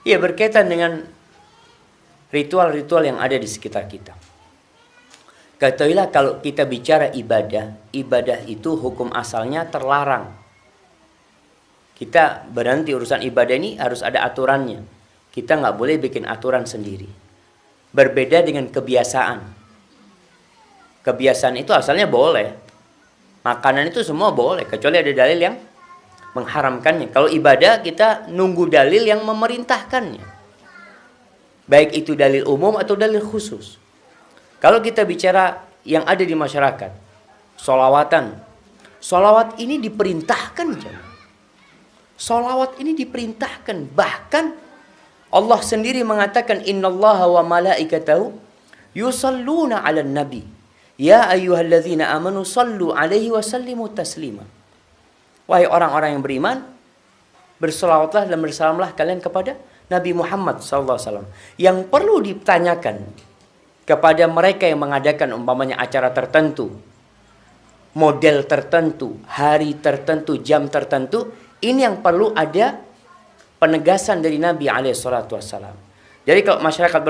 Ya, berkaitan dengan ritual-ritual yang ada di sekitar kita. Ketahuilah kalau kita bicara ibadah, ibadah itu hukum asalnya terlarang. Kita berhenti urusan ibadah ini harus ada aturannya. Kita nggak boleh bikin aturan sendiri. Berbeda dengan kebiasaan. Kebiasaan itu asalnya boleh. Makanan itu semua boleh, kecuali ada dalil yang mengharamkannya. Kalau ibadah kita nunggu dalil yang memerintahkannya. Baik itu dalil umum atau dalil khusus. Kalau kita bicara yang ada di masyarakat, sholawatan. Sholawat ini diperintahkan. Sholawat ini diperintahkan. Bahkan Allah sendiri mengatakan, innallaha wa malaikatahu yusalluna 'alan nabi. Ya ayyuhalladzina amanu sallu 'alaihi wa sallimu taslima. Wahai orang-orang yang beriman, bersolawatlah dan bersalamlah kalian kepada Nabi Muhammad SAW. Yang perlu ditanyakan kepada mereka yang mengadakan umpamanya acara tertentu, model tertentu, hari tertentu, jam tertentu, ini yang perlu ada penegasan dari Nabi SAW. Jadi kalau masyarakat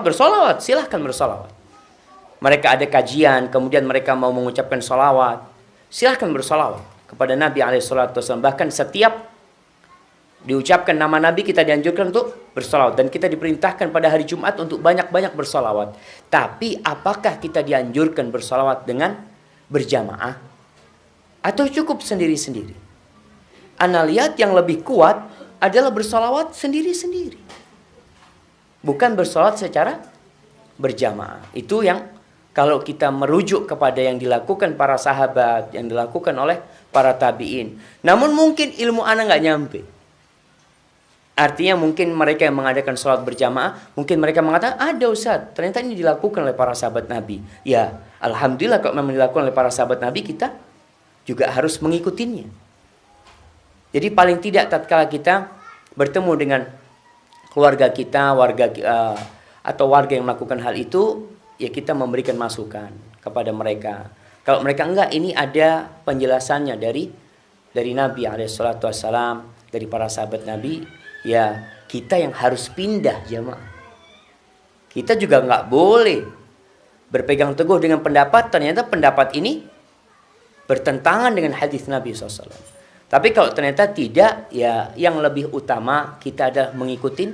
bersolawat, silahkan bersolawat. Mereka ada kajian, kemudian mereka mau mengucapkan solawat, silahkan bersolawat kepada Nabi SAW. Bahkan setiap diucapkan nama Nabi kita dianjurkan untuk bersolawat. Dan kita diperintahkan pada hari Jumat untuk banyak-banyak bersolawat. Tapi apakah kita dianjurkan bersolawat dengan berjamaah? Atau cukup sendiri-sendiri? Ana lihat yang lebih kuat adalah bersolawat sendiri-sendiri. Bukan bersolawat secara berjamaah. Itu yang kalau kita merujuk kepada yang dilakukan para sahabat, yang dilakukan oleh para tabi'in. Namun mungkin ilmu ana nggak nyampe. Artinya mungkin mereka yang mengadakan sholat berjamaah, mungkin mereka mengatakan, ada Ustaz, ternyata ini dilakukan oleh para sahabat Nabi. Ya, alhamdulillah kalau memang dilakukan oleh para sahabat Nabi, kita juga harus mengikutinya. Jadi paling tidak tatkala kita bertemu dengan keluarga kita, atau warga yang melakukan hal itu, ya kita memberikan masukan kepada mereka. Kalau mereka enggak, ini ada penjelasannya dari Nabi SAW, dari para sahabat Nabi. Ya, kita yang harus pindah jamaah. Kita juga nggak boleh berpegang teguh dengan pendapat, ternyata pendapat ini bertentangan dengan hadis Nabi SAW. Tapi kalau ternyata tidak, ya yang lebih utama kita adalah mengikuti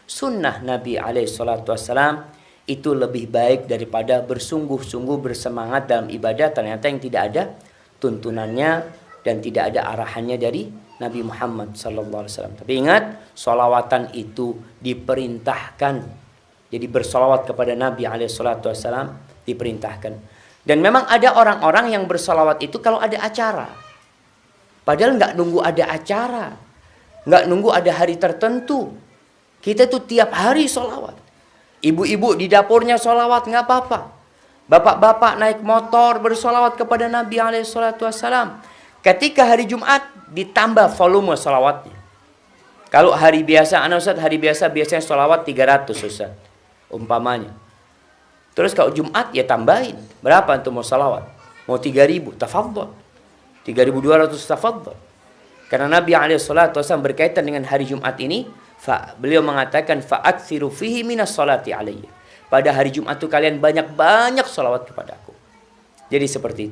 sunnah Nabi SAW. Itu lebih baik daripada bersungguh-sungguh bersemangat dalam ibadah, ternyata yang tidak ada tuntunannya dan tidak ada arahannya dari Nabi Muhammad SAW. Tapi ingat, sholawatan itu diperintahkan. Jadi bersolawat kepada Nabi SAW diperintahkan. Dan memang ada orang-orang yang bersolawat itu kalau ada acara. Padahal nggak nunggu ada acara, nggak nunggu ada hari tertentu. Kita tuh tiap hari solawat. Ibu-ibu di dapurnya solawat nggak apa-apa. Bapak-bapak naik motor bersolawat kepada Nabi SAW. Ketika hari Jumat ditambah volume solawatnya. Kalau hari biasa, Ustaz, hari biasa biasanya solawat 300 Ustaz, umpamanya. Terus kalau Jumat ya tambahin. Berapa untuk mau solawat? Mau 3.000, tafadhol. 3.200 tafadhol. Karena Nabi SAW berkaitan dengan hari Jumat ini, beliau mengatakan fa'aksiru fihi minas salati alayya. Pada hari Jumat itu kalian banyak-banyak solawat kepada aku. Jadi seperti itu.